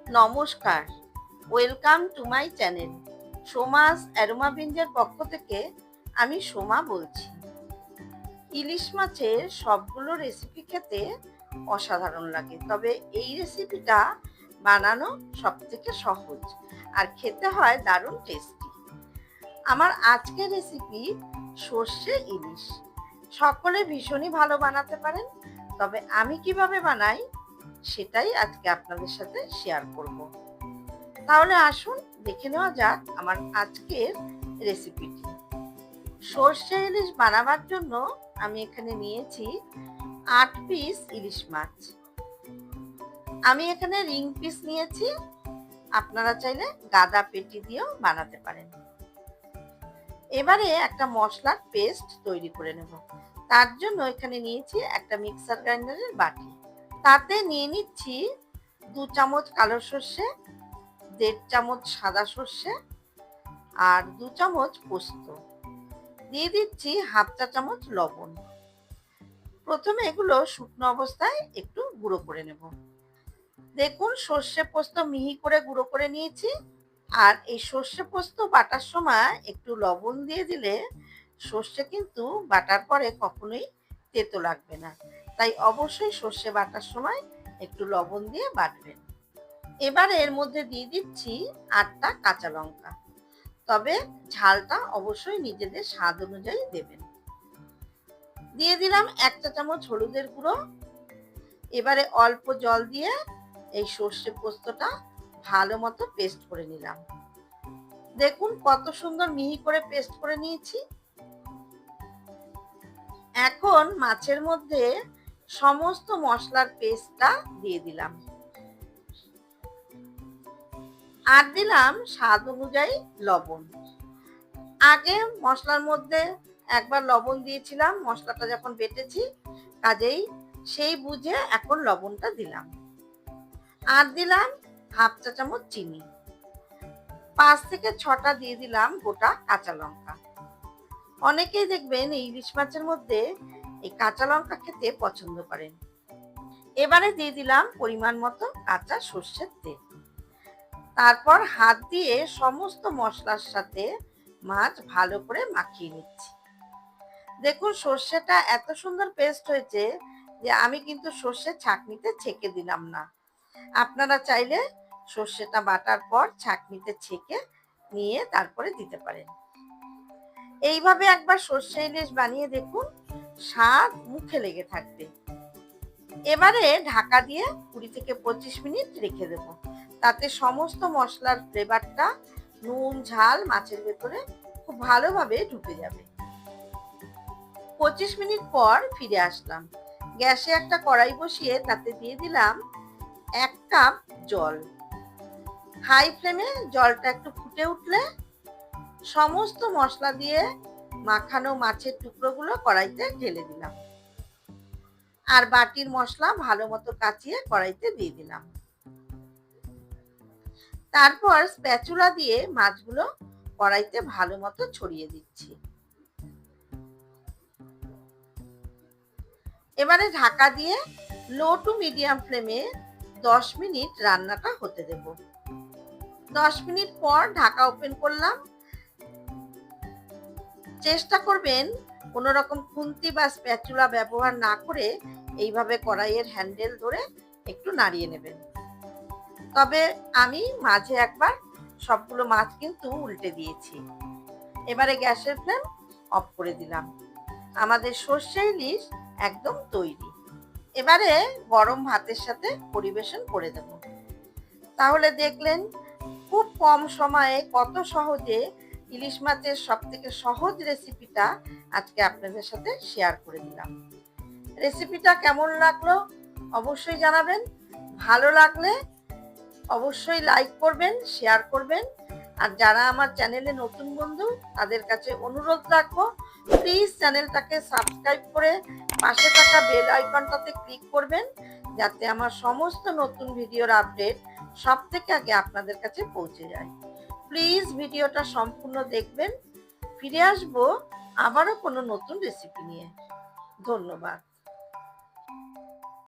নমস্কার, welcome to my channel. Soma's aroma বিঞ্জের পক্ষ থেকে আমি সোমা বলছি। ইলিশ মাছের সবগুলো রেসিপি খেতে অসাধারণ লাগে, তবে এই রেসিপিটা বানানো সব থেকে সহজ আর খেতে হয় দারুণ টেস্টি। আমার আজকের রেসিপি সর্ষে ইলিশ। সকলে ভীষণই ভালো বানাতে পারেন, তবে আমি কিভাবে বানাই সেটাই আজকে আপনাদের সাথে শেয়ার করব। তাহলে আসুন দেখে নেওয়া যাক আমার আজকের রেসিপিটি। সর্ষে ইলিশ বানাবার জন্য আমি এখানে নিয়েছি 8 পিস ইলিশ মাছ। আমি এখানে রিং পিস নিয়েছি, আপনারা চাইলে গাদা পেটি দিয়েও বানাতে পারেন। এবারে একটা মশলার পেস্ট তৈরি করে নেব। তার জন্য এখানে নিয়েছি একটা মিক্সার গ্রাইন্ডারের বাটি। তাতে নিয়ে নিচ্ছি 2 চামচ কালো সর্ষে, 1.5 চামচ সাদা সর্ষে আর 2 চামচ পোস্ত। দিয়ে দিচ্ছি 1/2 চা চামচ লবণ। প্রথমে এগুলো শুকনো অবস্থায় একটু গুঁড়ো করে নেব। দেখুন, সর্ষে পোস্ত মিহি করে গুঁড়ো করে নিয়েছি। আর এই সর্ষে পোস্ত বাটার সময় একটু লবণ দিয়ে দিলে সর্ষে কিন্তু বাটার পরে কখনোই তেতো লাগবে না। তাই অবশ্যই সর্ষে বাটার সময় একটু লবণ দিয়ে বাটবেন। এবারে এর মধ্যে দিয়ে দিচ্ছি 8টা কাঁচা লঙ্কা, তবে ঝালটা অবশ্যই নিজেদের স্বাদ অনুযায়ী দেবেন। দিয়ে দিলাম 1 চা চামচ হলুদের গুঁড়ো। এবারে অল্প জল দিয়ে এই সর্ষে পোস্তটা ভালো মতো পেস্ট করে নিলাম। দেখুন কত সুন্দর মিহি করে পেস্ট করে নিয়েছি। এখন মাছের মধ্যে সমস্ত মশলার পেস্টটা দিয়ে দিলাম আর দিলাম স্বাদ অনুযায়ী লবণ। আগে মশলার মধ্যে একবার লবণ দিয়েছিলাম মশলাটা যখন বেটেছি, কাজেই সেই বুঝে এখন লবণটা দিলাম। আর দিলাম 1/2 চা চামচ চিনি। 5 থেকে 6টা দিয়ে দিলাম গোটা কাঁচা লঙ্কা। অনেকেই দেখবেন এই ইলিশ মাছের মধ্যে এই কাঁচা লঙ্কা খেতে পছন্দ করেন। এবারে দিয়ে দিলাম পরিমাণ মতো কাঁচা সর্ষের তেল। তারপর হাত দিয়ে সমস্ত মশলার সাথে মাছ ভালো করে মাখিয়ে নিচ্ছি। দেখুন সর্ষেটা এত সুন্দর পেস্ট হয়েছে যে আমি কিন্তু সর্ষে ছাঁকনিতে ছেঁকে দিলাম না। আপনারা চাইলে সর্ষেটা বাটার পর ছাঁকনিতে ছেঁকে নিয়ে তারপরে দিতে পারেন। এইভাবে একবার সর্ষে ইলিশ বানিয়ে দেখুন, স্বাদ মুখে লেগে থাকবে। এবারে ঢাকা দিয়ে 20 থেকে 25 মিনিট রেখে দেব। তাতে সমস্ত মশলার ফ্লেভারটা, নুন ঝাল মাছের ভেতরে খুব ভালোভাবে ঢুকে যাবে। 25 মিনিট পর ফিরে আসলাম। গ্যাসে একটা কড়াই বসিয়ে তাতে দিয়ে দিলাম 1 কাপ জল। হাই ফ্লেমে জলটা একটু ফুটে উঠলে সমস্ত মশলা দিয়ে মাখানো মাছের টুকরোগুলো কড়াইতে ঢেলে দিলাম আর বাটির মশলা ভালো মতো কাচিয়ে কড়াইতে দিয়ে দিলাম। তারপর স্প্যাচুলা দিয়ে মাছগুলো কড়াইতে ভালো মতো ছড়িয়ে দিচ্ছি। এবারে ঢাকা দিয়ে লো টু মিডিয়াম ফ্লেমে 10 মিনিট রান্নাটা হতে দেব। 10 মিনিট পর ঢাকা ওপেন করলাম। চেষ্টা করবেন কোনো রকম খুন্তি বা স্প্যাচুলা ব্যবহার না করে এইভাবে কড়াইয়ের হ্যান্ডেল ধরে একটু নাড়িয়ে নেবেন। তবে আমি মাঝে একবার সবগুলো মাছ কিন্তু উল্টে দিয়েছি। এবারে গ্যাসের ফ্লেম অফ করে দিলাম। আমাদের সর্ষে ইলিশ একদম তৈরি। এবারে গরম ভাতের সাথে পরিবেশন করে দেব। তাহলে দেখলেন খুব কম সময়ে কত সহজে ইলিশ মাছের সবথেকে সহজ রেসিপিটা আজকে আপনাদের সাথে শেয়ার করে দিলাম। রেসিপিটা কেমন লাগলো অবশ্যই জানাবেন। ভালো লাগলে অবশ্যই লাইক করবেন, শেয়ার করবেন। আর যারা আমার চ্যানেলে নতুন বন্ধু তাদের কাছে অনুরোধ রাখবো, প্লিজ চ্যানেলটাকে সাবস্ক্রাইব করে পাশে থাকা বেল আইকনটাতে ক্লিক করবেন, যাতে আমার সমস্ত নতুন ভিডিওর আপডেট সবথেকে আগে আপনাদের কাছে পৌঁছে যায়। প্লিজ ভিডিওটা সম্পূর্ণ দেখবেন। ফিরে আসবো আবারও কোনো নতুন রেসিপি নিয়ে। ধন্যবাদ।